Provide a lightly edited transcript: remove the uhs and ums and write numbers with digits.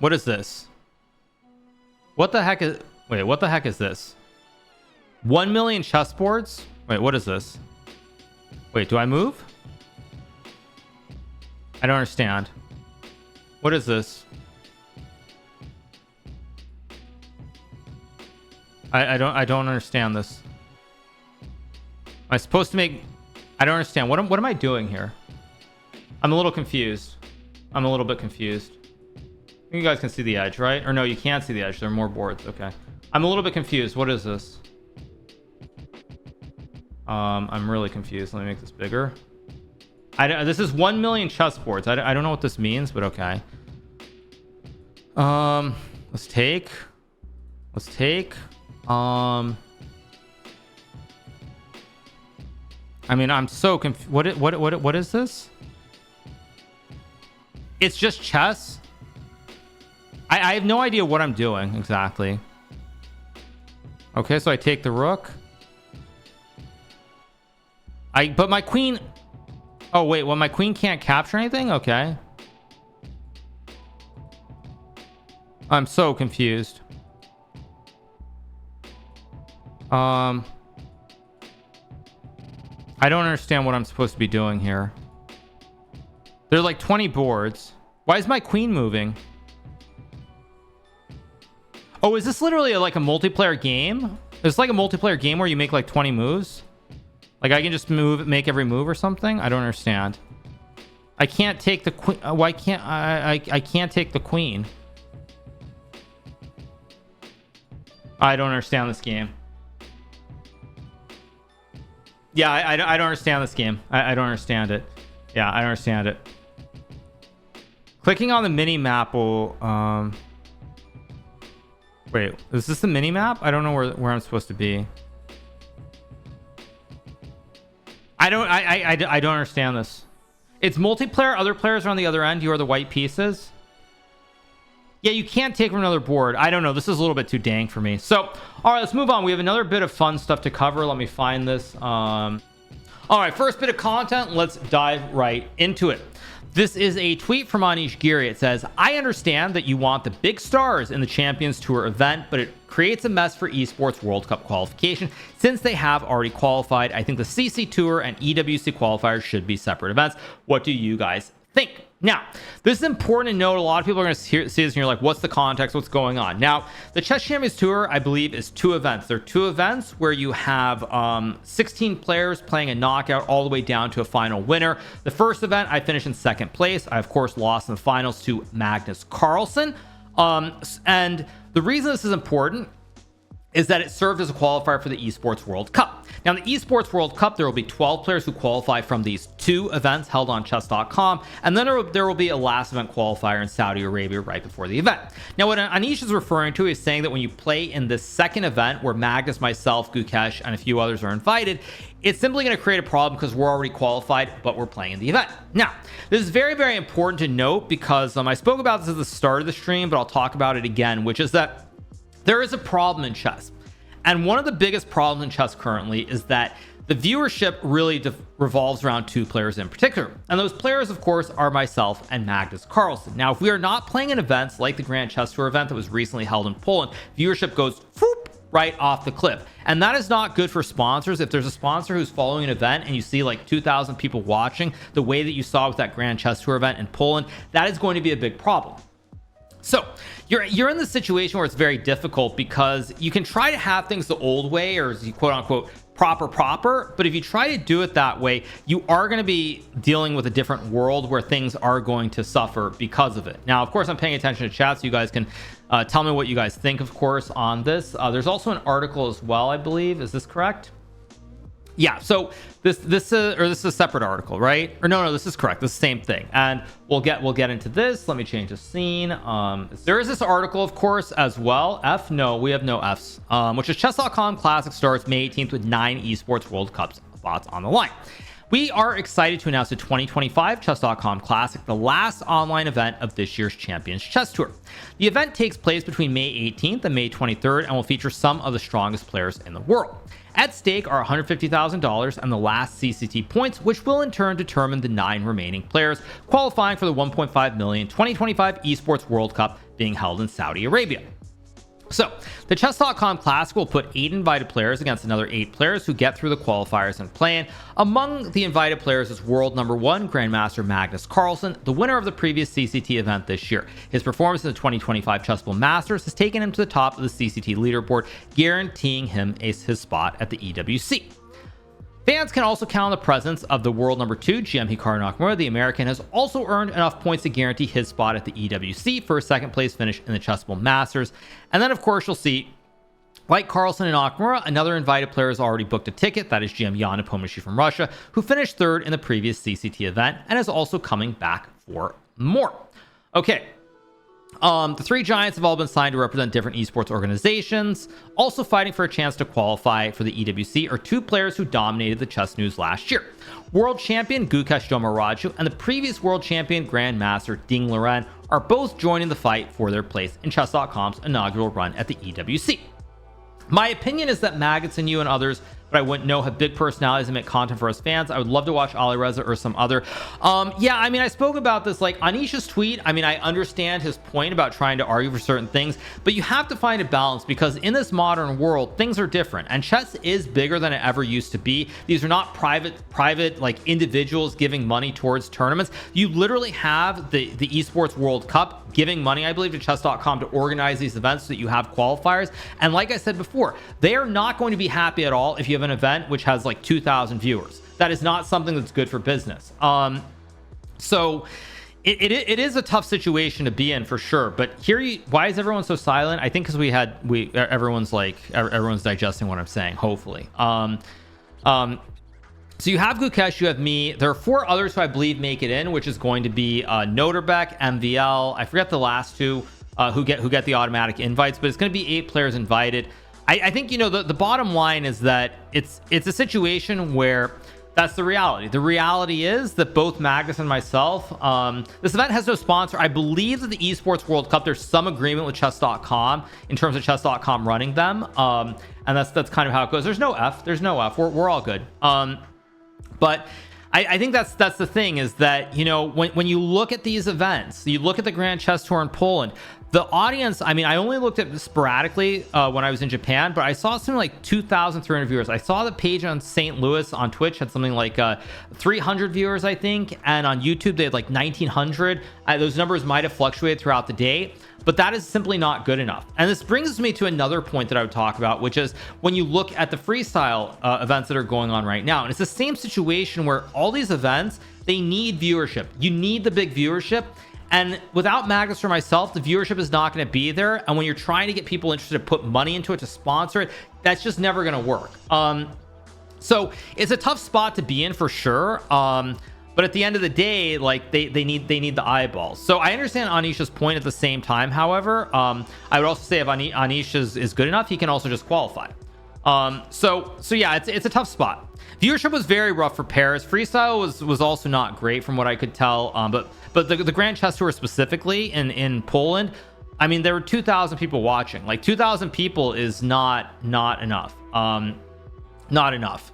What is this? What the heck is... Wait, what the heck is this? 1 million chessboards? Wait, what is this? Wait, do I move? I don't understand. What is this? I don't understand this. Am I supposed to make... I don't understand. What am I doing here? I'm a little confused. I'm a little bit confused. You guys can see the edge, right? Or no, you can't see the edge. There are more boards. Okay. I'm a little bit confused. What is this? I'm really confused. Let me make this bigger. This is 1 million chessboards. I don't know what this means, but okay. Let's take. I mean, I'm so confused. What is this? It's just chess. I have no idea what I'm doing exactly. Okay, so I take the rook. But my queen. Oh wait, well my queen can't capture anything. Okay. I'm so confused. I don't understand what I'm supposed to be doing here. There are like 20 boards. Why is my queen moving? Oh, is this literally like a multiplayer game? It's like a multiplayer game where you make like 20 moves. Like I can just make every move or something. I don't understand. I can't take the queen. Why can't I can't take the queen? I don't understand this game. Yeah, I don't understand this game. I don't understand it. Yeah, I don't understand it. Clicking on the mini map will wait, is this the mini map? I don't know where I'm supposed to be. I don't understand this. It's multiplayer. Other players are on the other end. You are the white pieces. Yeah, you can't take from another board. I don't know. This is a little bit too dang for me. So, all right, let's move on. We have another bit of fun stuff to cover. Let me find this. All right, first bit of content. Let's dive right into it. This is a tweet from TeamGMHikaru. It says, I understand that you want the big stars in the Champions Tour event, but it creates a mess for esports World Cup qualification since they have already qualified. I think the CC Tour and EWC qualifiers should be separate events. What do you guys think? Now, this is important to note. A lot of people are going to see this and you're like, what's the context? What's going on? Now, the Chess Champions Tour, I believe, is 2 events. There are 2 events where you have 16 players playing a knockout all the way down to a final winner. The first event, I finished in 2nd place. I, of course, lost in the finals to Magnus Carlsen. And the reason this is important is that it served as a qualifier for the Esports World Cup. Now, in the Esports World Cup, there will be 12 players who qualify from these 2 events held on chess.com, and then there will be a last event qualifier in Saudi Arabia right before the event. Now, what Anish is referring to is saying that when you play in this second event where Magnus, myself, Gukesh, and a few others are invited, it's simply going to create a problem because we're already qualified, but we're playing in the event. Now, this is very, very important to note because I spoke about this at the start of the stream, but I'll talk about it again, which is that there is a problem in chess. And one of the biggest problems in chess currently is that the viewership really revolves around 2 players in particular. And those players, of course, are myself and Magnus Carlsen. Now, if we are not playing in events like the Grand Chess Tour event that was recently held in Poland, viewership goes right off the cliff. And that is not good for sponsors. If there's a sponsor who's following an event and you see like 2,000 people watching the way that you saw with that Grand Chess Tour event in Poland, that is going to be a big problem. So you're in this situation where it's very difficult because you can try to have things the old way, or quote unquote proper, but if you try to do it that way, you are going to be dealing with a different world where things are going to suffer because of it. Now, of course, I'm paying attention to chat, so you guys can tell me what you guys think, of course, on this. There's also an article as well, I believe. Is this correct? Yeah, so this is a separate article, right? Or no, this is correct. This is the same thing, and we'll get into this. Let me change the scene. There is this article, of course, as well. No, we have no Fs. Which is Chess.com Classic starts May 18th with 9 esports World Cup spots on the line. We are excited to announce the 2025 Chess.com Classic, the last online event of this year's Champions Chess Tour. The event takes place between May 18th and May 23rd and will feature some of the strongest players in the world. At stake are $150,000 and the last CCT points, which will in turn determine the 9 remaining players qualifying for the 1.5 million 2025 Esports World Cup being held in Saudi Arabia. So, the Chess.com Classic will put 8 invited players against another 8 players who get through the qualifiers and play-in. Among the invited players is world number 1 Grandmaster Magnus Carlsen, the winner of the previous CCT event this year. His performance in the 2025 Chessable Masters has taken him to the top of the CCT leaderboard, guaranteeing him his spot at the EWC. Fans can also count on the presence of the world number 2 GMHikaru Nakamura. The American has also earned enough points to guarantee his spot at the EWC for a second place finish in the Chessable Masters. And then of course you'll see, like Carlsen and Nakamura, another invited player has already booked a ticket. That is GM Yana Pomishi from Russia, who finished 3rd in the previous CCT event and is also coming back for more. Okay. The 3 giants have all been signed to represent different esports organizations. Also fighting for a chance to qualify for the EWC are 2 players who dominated the chess news last year. World champion Gukesh Domaraju and the previous world champion Grandmaster Ding Liren are both joining the fight for their place in Chess.com's inaugural run at the EWC. My opinion is that Maggots and you and others, but I wouldn't know, have big personalities and make content for us fans. I would love to watch Alireza or some other. Yeah, I mean, I spoke about this, like Anisha's tweet. I mean, I understand his point about trying to argue for certain things, but you have to find a balance because in this modern world, things are different and chess is bigger than it ever used to be. These are not private like individuals giving money towards tournaments. You literally have the Esports World Cup giving money, I believe, to chess.com to organize these events so that you have qualifiers. And like I said before, they are not going to be happy at all if you have an event which has like 2,000 viewers. That is not something that's good for business. So it is a tough situation to be in for sure. But why is everyone so silent? I think because everyone's digesting what I'm saying, hopefully. So you have Gukesh, you have me. There are 4 others who I believe make it in, which is going to be Noterbeck, MVL. I forget the last 2 who get the automatic invites, but it's going to be 8 players invited. I think, you know, the bottom line is that it's a situation where that's the reality. The reality is that both Magnus and myself, this event has no sponsor. I believe that the Esports World Cup, there's some agreement with chess.com in terms of chess.com running them. And that's kind of how it goes. There's no F. We're all good. But I think that's the thing is that, you know, when you look at these events, you look at the Grand Chess Tour in Poland, the audience, I mean, I only looked at this sporadically when I was in Japan, but I saw something like 2,300 viewers. I saw the page on St. Louis on Twitch had something like 300 viewers, I think. And on YouTube, they had like 1,900. Those numbers might have fluctuated throughout the day, but that is simply not good enough. And this brings me to another point that I would talk about, which is when you look at the freestyle events that are going on right now. And it's the same situation where all these events, they need viewership. You need the big viewership. And without Magnus or myself, the viewership is not going to be there. And when you're trying to get people interested to put money into it, to sponsor it, that's just never going to work. So it's a tough spot to be in for sure. But at the end of the day, like they need the eyeballs. So I understand Anisha's point at the same time. However, I would also say if Anish is good enough, he can also just qualify. So yeah, it's a tough spot. Viewership was very rough for pairs. Freestyle was also not great from what I could tell. But the Grand Chess Tour specifically in Poland, I mean, there were 2,000 people watching. Like 2,000 people is not enough. Not enough.